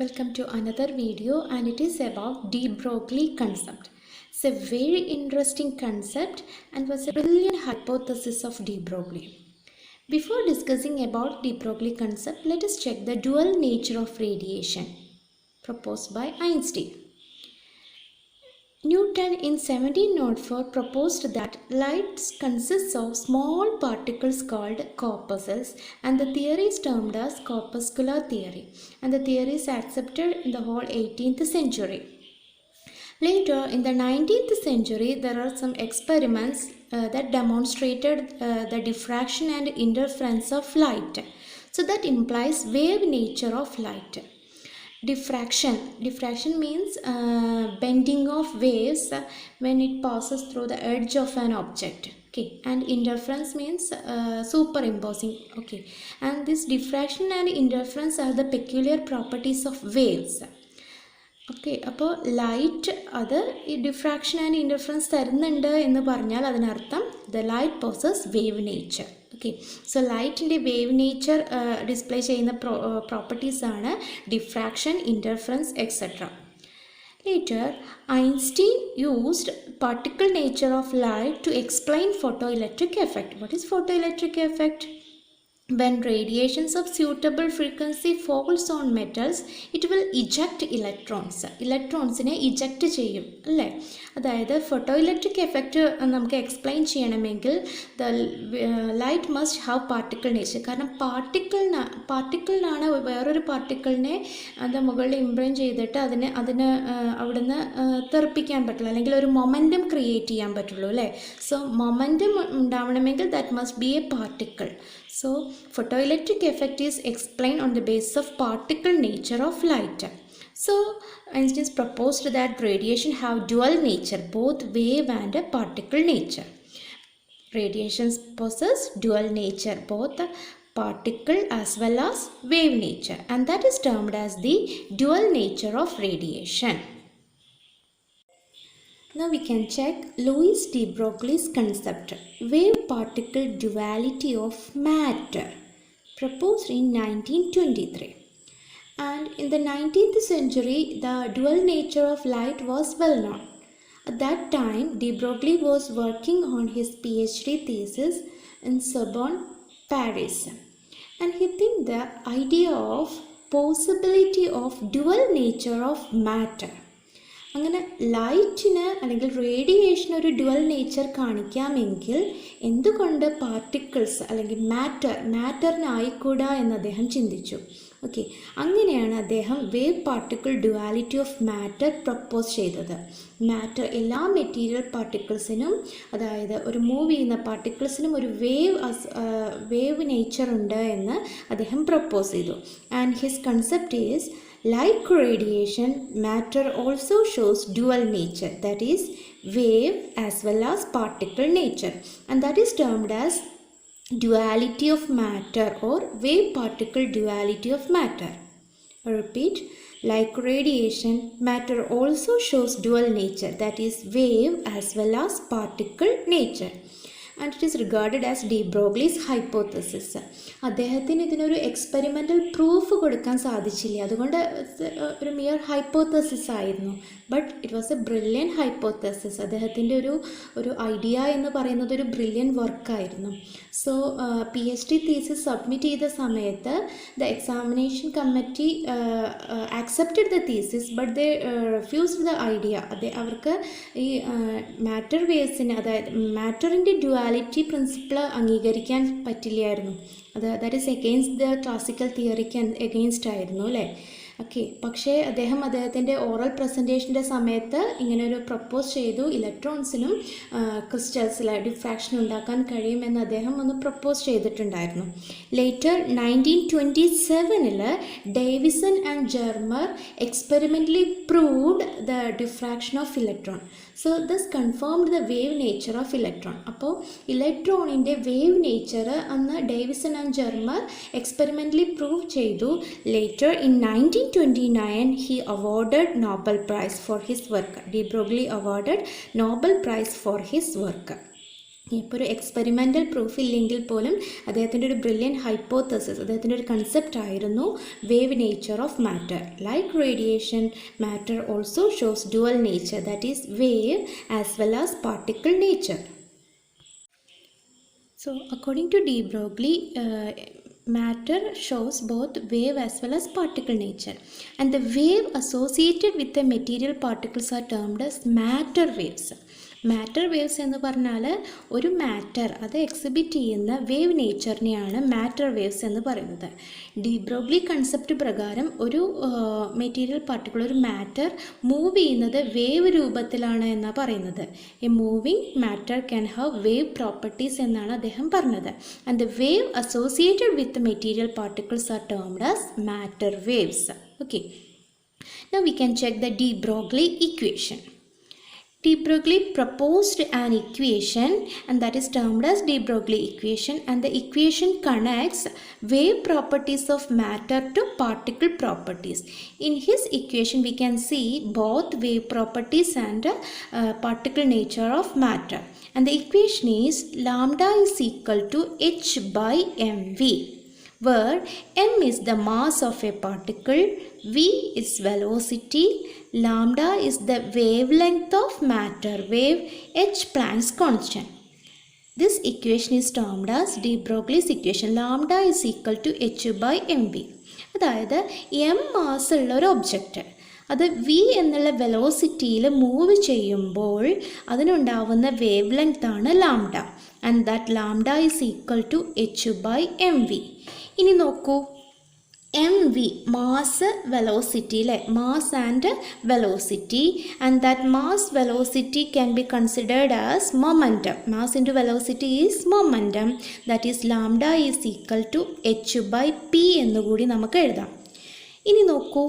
Welcome to another video, and it is about de Broglie concept. It's a very interesting concept and was a brilliant hypothesis of de Broglie. Before discussing about de Broglie concept, let us check the dual nature of radiation proposed by Einstein. Newton in 1704 proposed that light consists of small particles called corpuscles, and the theory is termed as corpuscular theory, and the theory is accepted in the whole 18th century. Later in the 19th century, there are some experiments that demonstrated the diffraction and interference of light. So that implies wave nature of light. Diffraction means bending of waves when it passes through the edge of an object. Okay, and interference means superimposing. Okay, and this diffraction and interference are the peculiar properties of waves. Okay, അപ്പോൾ light അത് ഈ diffraction and interference തരുന്നുണ്ട് എന്ന് പറഞ്ഞാൽ അതിനർത്ഥം the light possess wave nature. Okay, so ലൈറ്റിൻ്റെ wave nature display ചെയ്യുന്ന പ്രോപ്പർട്ടീസാണ് diffraction, interference etcetera. Later, Einstein used particle nature of light to explain photoelectric effect. What is photoelectric effect? When radiations of suitable frequency falls on metals, it will eject electrons. ഇലക്ട്രോൺസിനെ eject ചെയ്യും അല്ലേ? അതായത് photoelectric effect നമുക്ക് explain ചെയ്യണമെങ്കിൽ the light must have particle nature. കാരണം പാർട്ടിക്കിളിനാണ് വേറൊരു പാർട്ടിക്കിളിനെ അത് മുകളിൽ ഇംപ്രൈൻ ചെയ്തിട്ട് അതിന് അവിടുന്ന് തെറിപ്പിക്കാൻ പറ്റുള്ളൂ, അല്ലെങ്കിൽ ഒരു മൊമെൻറ്റം ക്രിയേറ്റ് ചെയ്യാൻ പറ്റുള്ളൂ അല്ലേ? സോ മൊമെൻറ്റം ഉണ്ടാവണമെങ്കിൽ that must be a particle. So, photoelectric effect is explained on the basis of particle nature of light. So, Einstein proposed that radiation have dual nature, both wave and particle nature. Radiations possess dual nature, both particle as well as wave nature, and that is termed as the dual nature of radiation. Now we can check Louis de Broglie's concept, wave-particle duality of matter, proposed in 1923. And in the 19th century, the dual nature of light was well known. At that time, de Broglie was working on his PhD thesis in Sorbonne, Paris. And he think the idea of possibility of dual nature of matter. അങ്ങനെ ലൈറ്റിന് അല്ലെങ്കിൽ റേഡിയേഷന് ഒരു dual nature കാണിക്കാമെങ്കിൽ എന്തുകൊണ്ട് particles അല്ലെങ്കിൽ മാറ്ററിനായിക്കൂടാ എന്ന് അദ്ദേഹം ചിന്തിച്ചു. Okay, അങ്ങനെയാണ് അദ്ദേഹം wave particle duality of matter propose ചെയ്തത്. മാറ്റർ എല്ലാ മെറ്റീരിയൽ പാർട്ടിക്കിൾസിനും, അതായത് ഒരു മൂവ് ചെയ്യുന്ന പാർട്ടിക്കിൾസിനും ഒരു വേവ് നേച്ചർ ഉണ്ട് എന്ന് അദ്ദേഹം പ്രപ്പോസ് ചെയ്തു. And his concept is like radiation, matter also shows dual nature, that is wave as well as particle nature, and that is termed as duality of matter or wave particle duality of matter. I repeat, like radiation, matter also shows dual nature, that is wave as well as particle nature, and it is regarded as de Broglie's hypothesis. അദ്ദേഹത്തിന് ഇതിനൊരു experimental proof കൊടുക്കാൻ സാധിച്ചില്ല, അതുകൊണ്ട് ഒരു mere hypothesis ആയിരുന്നു. But it was a brilliant hypothesis. അദ്ദേഹത്തിൻ്റെ ഒരു idea എന്ന് പറയുന്നത് ഒരു ബ്രില്യൻ വർക്കായിരുന്നു. സോ PhD തീസിസ് സബ്മിറ്റ് ചെയ്ത സമയത്ത് the examination committee accepted the thesis, but they refused the idea. അവർക്ക് ഈ മാറ്റർ വേവ്സിന്, അതായത് മാറ്ററിൻ്റെ ഡ്യുവാലിറ്റി പ്രിൻസിപ്പിൾ അംഗീകരിക്കാൻ പറ്റില്ലായിരുന്നു. That is against the classical തിയറിക്ക് എഗെയിൻസ്റ്റ് ആയിരുന്നു അല്ലേ? ഓക്കെ, പക്ഷേ അദ്ദേഹത്തിൻ്റെ ഓറൽ പ്രസൻറ്റേഷൻ്റെ സമയത്ത് ഇങ്ങനെ ഒരു പ്രപ്പോസ് ചെയ്തു, ഇലക്ട്രോൺസിനും ക്രിസ്റ്റൽസിൽ ഡിഫ്രാക്ഷൻ ഉണ്ടാക്കാൻ കഴിയുമെന്ന് അദ്ദേഹം ഒന്ന് പ്രപ്പോസ് ചെയ്തിട്ടുണ്ടായിരുന്നു. Later 1927 Davisson and Germer experimentally proved the diffraction of electron. So this confirmed the wave nature of electron. അപ്പോൾ ഇലക്ട്രോണിൻ്റെ വേവ് നേച്ചർ അന്ന് Davisson and Germer experimentally prove ചെയ്തു. Later in 1929 he awarded Nobel Prize for his work. De Broglie awarded Nobel Prize for his work. ഇപ്പോൾ ഒരു experimental proof ഇല്ലെങ്കിൽ പോലും അദ്ദേഹത്തിൻ്റെ ഒരു ബ്രില്യൻ ഹൈപ്പോത്തസിസ്, അദ്ദേഹത്തിൻ്റെ ഒരു കൺസെപ്റ്റ് ആയിരുന്നു wave nature of matter. Like radiation, matter also shows dual nature, that is wave as well as particle nature. So according to de Broglie, matter shows both wave as well as particle nature, and the wave associated with the material particles are termed as matter waves. Matter waves എന്ന് പറഞ്ഞാൽ ഒരു matter അത് exhibit ചെയ്യുന്ന wave നേച്ചറിനെയാണ് matter waves എന്ന് പറയുന്നത്. D Broglie concept പ്രകാരം ഒരു material particle, ഒരു മാറ്റർ മൂവ് ചെയ്യുന്നത് വേവ് രൂപത്തിലാണ് എന്നാണ് പറയുന്നത്. A moving matter can have wave properties എന്നാണ് അദ്ദേഹം പറഞ്ഞത്. And the wave associated with material particles R termed as matter waves. Okay, now we can check the D Broglie equation. De Broglie proposed an equation, and that is termed as de Broglie equation, and the equation connects wave properties of matter to particle properties. In his equation we can see both wave properties and particle nature of matter, and the equation is lambda is equal to h by mv, where m is the mass of a particle, v is velocity, lambda is the wavelength of matter wave, h Planck's constant. This equation is termed as de Broglie's equation. Lambda is equal to h by mv. അതായത് m mass ഉള്ള ഒരു object അത് v എന്നുള്ള വെലോസിറ്റിയിൽ move ചെയ്യുമ്പോൾ അതിനുണ്ടാവുന്ന wavelength ആണ് lambda, and that lambda is equal to h by mv. ഇനി നോക്കൂ, എം വി മാസ് വെലോസിറ്റി അല്ലേ, mass and velocity, and that mass velocity can be considered as momentum. Mass into velocity is momentum, that is lambda is equal to H by P എന്നുകൂടി നമുക്ക് എഴുതാം. ഇനി നോക്കൂ,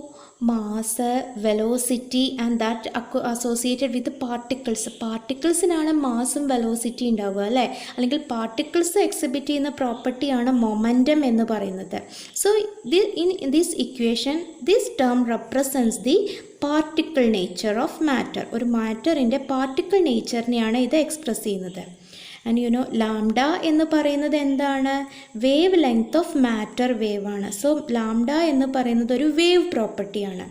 mass, velocity and that associated with particles. പാർട്ടിക്കിൾസിനാണ് മാസും velocity ഉണ്ടാവുക അല്ലേ, അല്ലെങ്കിൽ പാർട്ടിക്കിൾസ് എക്സിബിറ്റ് ചെയ്യുന്ന പ്രോപ്പർട്ടിയാണ് മൊമെൻറ്റം എന്ന് പറയുന്നത്. So in this equation this term represents the particle nature of matter. ഒരു മാറ്ററിൻ്റെ പാർട്ടിക്കിൾ നേച്ചറിനെയാണ് ഇത് എക്സ്പ്രസ് ചെയ്യുന്നത്. ആൻഡ് യു നോ ലാംഡ എന്ന് പറയുന്നത് എന്താണ്? Wavelength of matter wave ആണ്. സോ ലാംഡ എന്ന് പറയുന്നത് ഒരു വേവ് പ്രോപ്പർട്ടിയാണ്.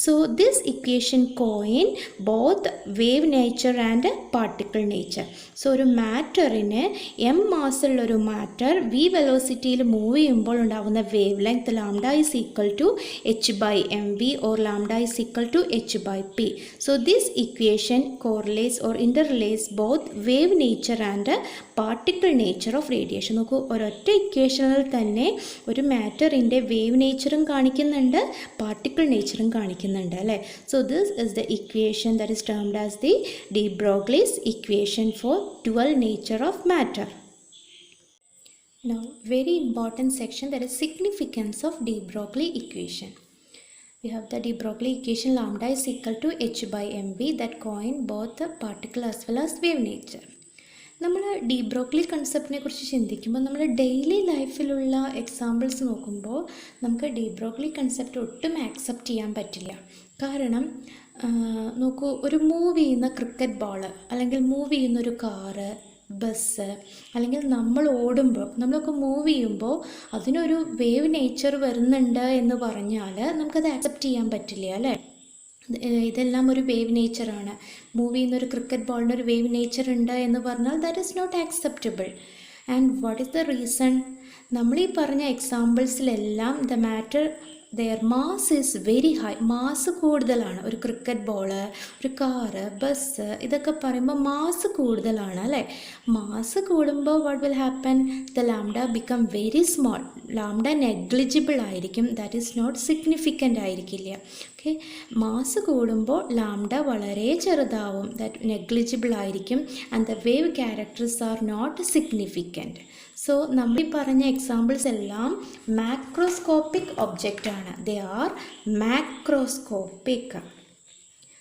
So this equation coin both wave nature and particle nature. So ഒരു മാറ്ററിന് എം മാസുള്ളൊരു മാറ്റർ വി വെലോസിറ്റിയിൽ മൂവ് ചെയ്യുമ്പോൾ ഉണ്ടാകുന്ന wavelength lambda is equal to H by M V or lambda is equal to H by P. So this equation correlates or interrelates both wave nature and particle nature of radiation. നോക്കൂ, ഒരൊറ്റ ഇക്വേഷനിൽ തന്നെ ഒരു മാറ്ററിൻ്റെ wave നേച്ചറും കാണിക്കുന്നുണ്ട്, particle നേച്ചറും കാണിക്കുന്നുണ്ട് അല്ലേ. So this is the equation that is termed as the de Broglie's equation for dual nature of matter. Now, very important section, that is significance of de Broglie equation. We have the de Broglie equation lambda is equal to h by mv that coin both the particle as well as wave nature. നമ്മൾ D Broglie കൺസെപ്റ്റിനെ കുറിച്ച് ചിന്തിക്കുമ്പോൾ നമ്മൾ daily ലൈഫിലുള്ള examples നോക്കുമ്പോൾ നമുക്ക് D Broglie concept ഒട്ടും accept ചെയ്യാൻ പറ്റില്ല. കാരണം നോക്കൂ, ഒരു മൂവ് ചെയ്യുന്ന ക്രിക്കറ്റ് ബോള്, അല്ലെങ്കിൽ മൂവ് ചെയ്യുന്നൊരു കാറ്, ബസ്, അല്ലെങ്കിൽ നമ്മൾ ഓടുമ്പോൾ, നമ്മളൊക്കെ മൂവ് ചെയ്യുമ്പോൾ അതിനൊരു വേവ് നേച്ചർ വരുന്നുണ്ട് എന്ന് പറഞ്ഞാൽ നമുക്കത് ആക്സെപ്റ്റ് ചെയ്യാൻ പറ്റില്ല അല്ലേ. ഇതെല്ലാം ഒരു വേവ് നേച്ചറാണ്. മൂവ് ചെയ്യുന്നൊരു ക്രിക്കറ്റ് ബോളിന് ഒരു വേവ് നേച്ചർ ഉണ്ട് എന്ന് പറഞ്ഞാൽ that is not acceptable. And what is the reason? നമ്മൾ ഈ പറഞ്ഞ എക്സാമ്പിൾസിലെല്ലാം the matter their mass is very high. Mass കൂടുതലാണ്. ഒരു ക്രിക്കറ്റ് ബോള്, ഒരു കാറ്, ബസ്, ഇതൊക്കെ പറയുമ്പോൾ മാസ് കൂടുതലാണ് അല്ലേ. മാസ് കൂടുമ്പോൾ what will happen? The lambda become very small. Lambda negligible ആയിരിക്കും, ദാറ്റ് ഈസ് നോട്ട് സിഗ്നിഫിക്കൻ്റ് ആയിരിക്കില്ല. ഓക്കെ, മാസ് കൂടുമ്പോൾ ലാംഡ വളരെ ചെറുതാവും, ദാറ്റ് നെഗ്ലിജിബിൾ ആയിരിക്കും, and the wave characters are not significant. So നമ്മൾ ഈ പറഞ്ഞ എക്സാമ്പിൾസ് എല്ലാം മാക്രോസ്കോപ്പിക് ഒബ്ജക്റ്റ് ആണ്. They are macroscopic.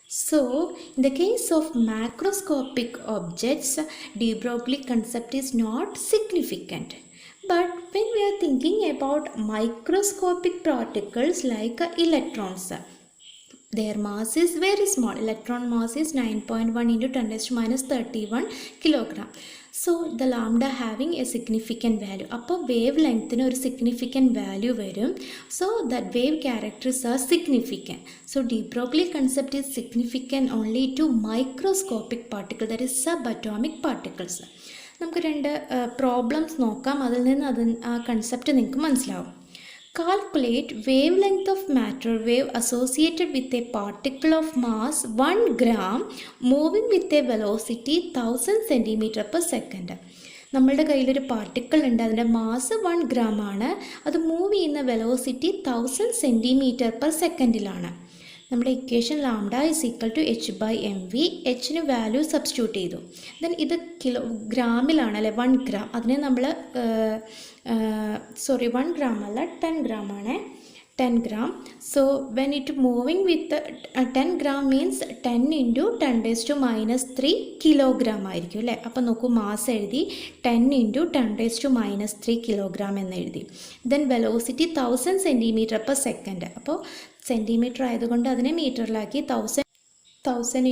So, in the case of macroscopic objects, de Broglie concept is not significant. But when we are thinking about microscopic particles like electrons, their mass is very small. Electron mass is 9.1 into 10 raised to minus 31 kilogram. So the lambda having a significant value. അപ്പോൾ wave ലെങ്ത്തിന് ഒരു significant value വരും. So that wave characters are significant. So de Broglie concept is significant only to microscopic particles, that is subatomic particles. നമുക്ക് രണ്ട് problems നോക്കാം, അതിൽ നിന്ന് ആ concept നിങ്ങൾക്ക് മനസ്സിലാവും. Calculate wavelength of matter wave associated with a particle of mass 1 gram moving with a velocity 1000 cm/s. നമ്മളുടെ കയ്യിലൊരു പാർട്ടിക്കിൾ ഉണ്ട്, അതിൻ്റെ മാസ് 1 gram ആണ്, അത് മൂവ് ചെയ്യുന്ന വെലോസിറ്റി 1000 cm/s. നമ്മുടെ equation lambda is equal to h/mv. എച്ചിന് വാല്യൂ സബ്സ്റ്റിറ്റ്യൂട്ട് ചെയ്തു. ദെൻ ഇത് ഗ്രാമിലാണ് അല്ലേ, 1 gram. അതിനെ നമ്മൾ 1 gram അല്ല 10 gram ആണ്, 10 gram. So when it moving with 10 gram means 10 into 10 raised to minus 3 kilogram ആയിരിക്കും അല്ലേ. അപ്പോൾ നോക്കൂ, മാസ് എഴുതി 10 into 10 raised to minus 3 kilogram എന്ന് എഴുതി. Then velocity 1000 cm/s. അപ്പോൾ സെൻറ്റിമീറ്റർ ആയതുകൊണ്ട് അതിനെ മീറ്ററിലാക്കി 1000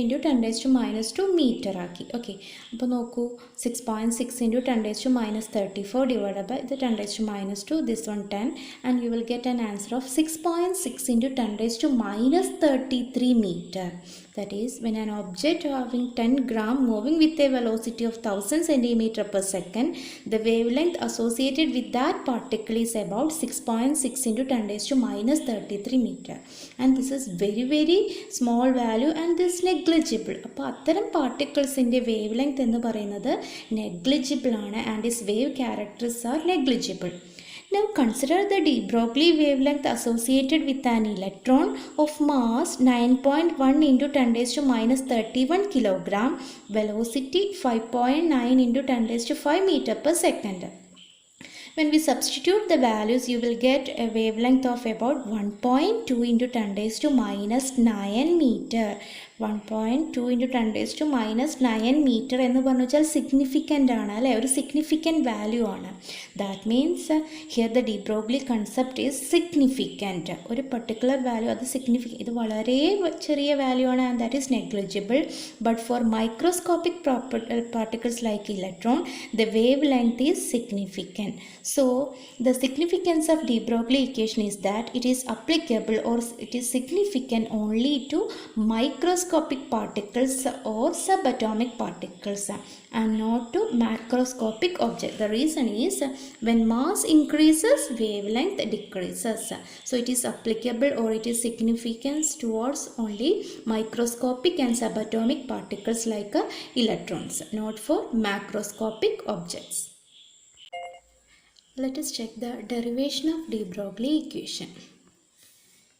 into 10 raised to minus 2 meter ആക്കി. ഓക്കെ, അപ്പോൾ നോക്കൂ, 6.6 into 10 raised to minus 34 divided by the 10 raised to minus 2, this one 10, and you will get an answer of 6.6 into 10 raised to minus 33 meter. That is, when an object having 10 gram moving with a velocity of 1000 cm/s, the wavelength associated with that particle is about 6.6 into 10 raised to minus 33 meter. And this is very very small value and this negligible. അപ്പോൾ അത്തരം പാർട്ടിക്കിൾസിൻ്റെ wave length എന്ന് പറയുന്നത് negligible ആണ്, and its wave characters are negligible. Now consider the de Broglie wavelength associated with an electron of mass 9.1 into 10 raised to minus 31 kilogram, velocity 5.9 into 10 raised to 5 meter/s. When we substitute the values, you will get a wavelength of about 1.2 into 10 raised to minus 9 meter. 1.2 into 10 raised to minus 9 meter എന്ന് പറഞ്ഞു വെച്ചാൽ significant ആണ് അല്ലേ, ഒരു significant value ആണ്. That means here the de Broglie concept is significant. ഒരു particular value അത് ഇത് വളരെ ചെറിയ വാല്യൂ ആണ്, and that is negligible. But for microscopic particles like electron, the wave length is significant. So the significance of de Broglie equation is that it is applicable or it is significant only to microscopic particles or subatomic particles and not to macroscopic objects. The reason is when mass increases, wavelength decreases. So it is applicable or it is significant towards only microscopic and subatomic particles like electrons, not for macroscopic objects. Let us check the derivation of de Broglie equation.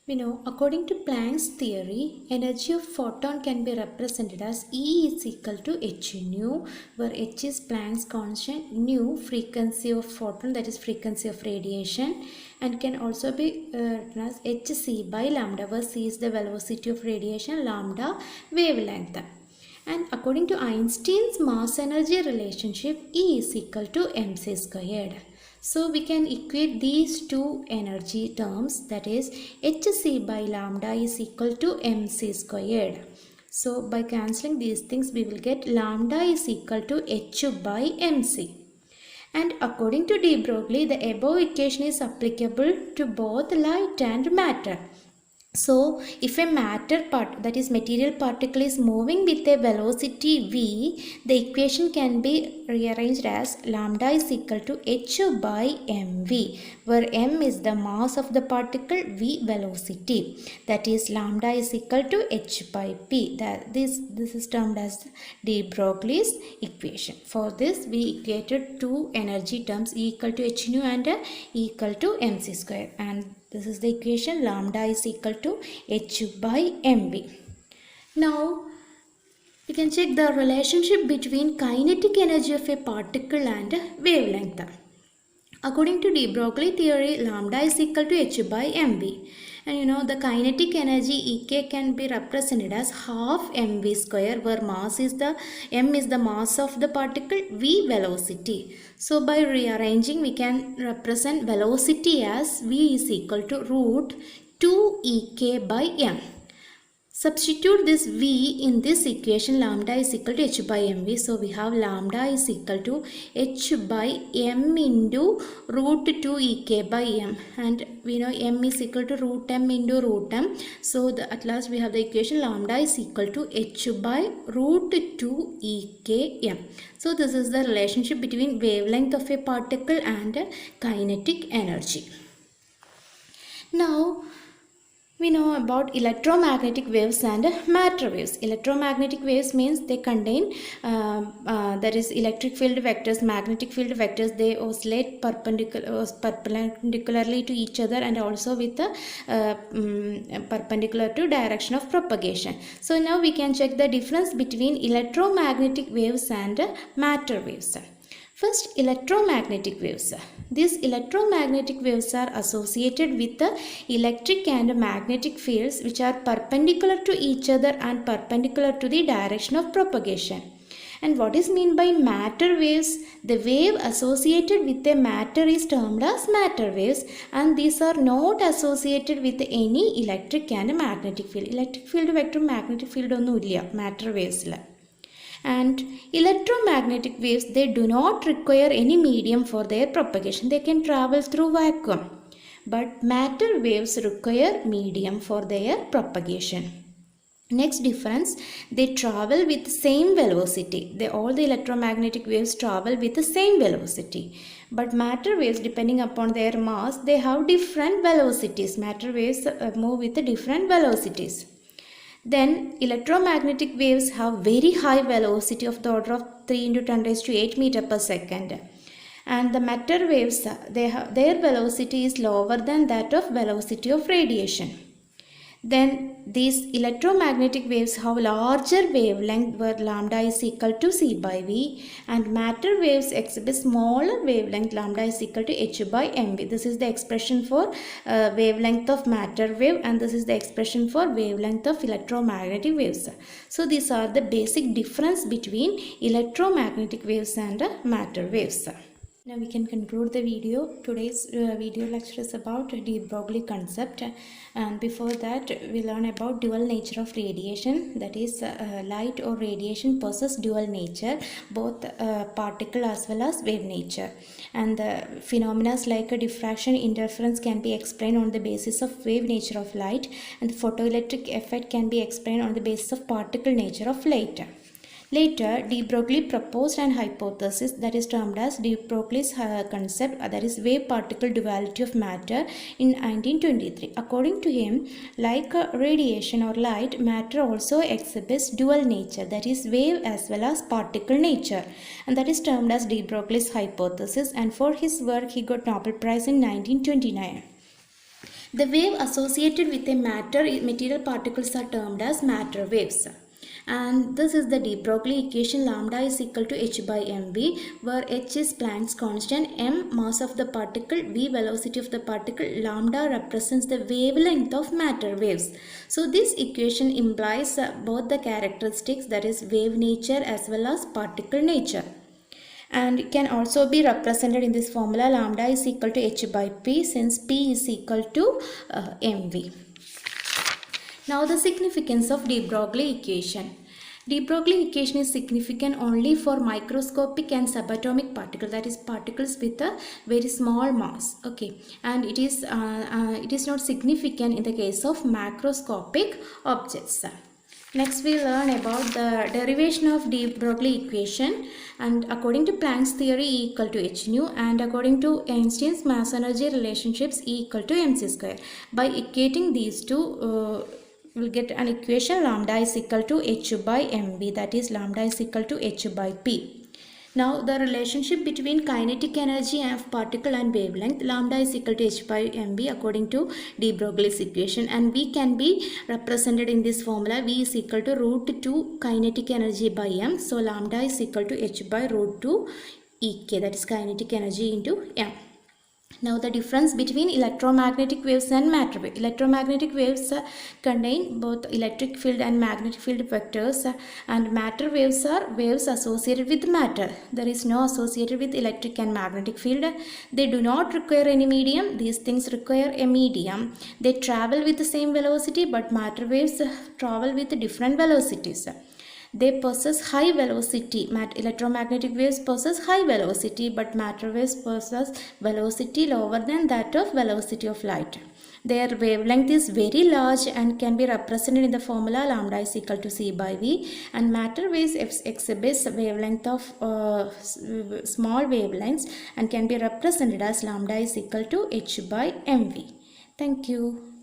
We know, according to Planck's theory, energy of photon can be represented as E is equal to h nu, where h is Planck's constant, nu frequency of photon, that is frequency of radiation, and can also be written as hc by lambda, where c is the velocity of radiation, lambda wavelength. And according to Einstein's mass energy relationship, E is equal to mc squared. So we can equate these two energy terms, that is hc by lambda is equal to mc squared. So by cancelling these things, we will get lambda is equal to h by mc. And according to de Broglie, the above equation is applicable to both light and matter. So if a matter part, that is material particle, is moving with a velocity v, the equation can be rearranged as lambda is equal to h by mv, where m is the mass of the particle, v velocity, that is lambda is equal to h by p. This is termed as de Broglie's equation. For this we equated two energy terms, E equal to h nu and E equal to mc square, and this is the equation lambda is equal to h by mv. Now we can check the relationship between kinetic energy of a particle and wavelength. According to de Broglie theory, lambda is equal to h by mv. And you know, the kinetic energy Ek can be represented as half mv square, where mass is the m is the mass of the particle, v velocity. So by rearranging, we can represent velocity as v is equal to root 2 Ek by m. Substitute this V in this equation, lambda is equal to h by mv. So we have lambda is equal to h by m into root 2 ek by m, and we know m is equal to root m into root m. So at last we have the equation lambda is equal to h by root 2 ek m. So this is the relationship between wavelength of a particle and kinetic energy. Now we know about electromagnetic waves and matter waves. Electromagnetic waves means they contain that is electric field vectors, magnetic field vectors. They oscillate perpendicularly to each other and also with the perpendicular to direction of propagation. So now we can check the difference between electromagnetic waves and matter waves. First, electromagnetic waves. These electromagnetic waves are associated with the electric and magnetic fields which are perpendicular to each other and perpendicular to the direction of propagation. And what is meant by matter waves? The wave associated with a matter is termed as matter waves, and these are not associated with any electric and magnetic field. Electric field vector, magnetic field onnuilla matter waves. And electromagnetic waves, they do not require any medium for their propagation. They can travel through vacuum. But matter waves require medium for their propagation. Next difference, they travel with same velocity. All the electromagnetic waves travel with the same velocity. But matter waves, depending upon their mass, they have different velocities. Matter waves move with different velocities. Then electromagnetic waves have very high velocity of the order of 3 into 10 raised to 8 meter per second. And the matter waves, their velocity is lower than that of velocity of radiation. Then these electromagnetic waves have larger wavelength where lambda is equal to c by v, and matter waves exhibit smaller wavelength, lambda is equal to h by mv. This is the expression for wavelength of matter wave, and this is the expression for wavelength of electromagnetic waves. So these are the basic difference between electromagnetic waves and matter waves. Now we can conclude the video. Today's video lecture is about de Broglie concept, and before that we learn about dual nature of radiation, that is light or radiation possess dual nature, both particle as well as wave nature, and the phenomena like diffraction, interference can be explained on the basis of wave nature of light, and the photoelectric effect can be explained on the basis of particle nature of light. Later, de Broglie proposed an hypothesis that is termed as de Broglie's concept, that is wave-particle duality of matter, in 1923. According to him, like radiation or light, matter also exhibits dual nature, that is wave as well as particle nature, and that is termed as de Broglie's hypothesis, and for his work he got Nobel Prize in 1929. The wave associated with a material particles are termed as matter waves. And this is the de Broglie equation, lambda is equal to h by mv, where h is Planck's constant, m mass of the particle, v velocity of the particle, lambda represents the wavelength of matter waves. So this equation implies both the characteristics, that is wave nature as well as particle nature. And it can also be represented in this formula, lambda is equal to h by p, since p is equal to mv. Now the significance of de Broglie equation. De Broglie equation is significant only for microscopic and subatomic particles, that is particles with a very small mass. Okay, and it is not significant in the case of macroscopic objects. Next we learn about the derivation of de Broglie equation, and according to Planck's theory E equal to h nu, and according to Einstein's mass energy relationships E equal to mc square. By equating these two, we'll get an equation, lambda is equal to h by mv, that is lambda is equal to h by p. Now the relationship between kinetic energy of particle and wavelength, lambda is equal to h by mv according to de Broglie's equation, and v can be represented in this formula, v is equal to root 2 kinetic energy by m, so lambda is equal to h by root 2 ek, that is kinetic energy into m. Now the difference between electromagnetic waves and matter wave. Electromagnetic waves contain both electric field and magnetic field vectors, and matter waves are waves associated with matter. There is no associated with electric and magnetic field. They do not require any medium. These things require a medium. They travel with the same velocity, but matter waves travel with different velocities. They possess high velocity. Electromagnetic waves possess high velocity, but matter waves possess velocity lower than that of velocity of light. Their wavelength is very large and can be represented in the formula lambda is equal to c by v, and matter waves exhibits wavelength of small wavelengths and can be represented as lambda is equal to h by mv. Thank you.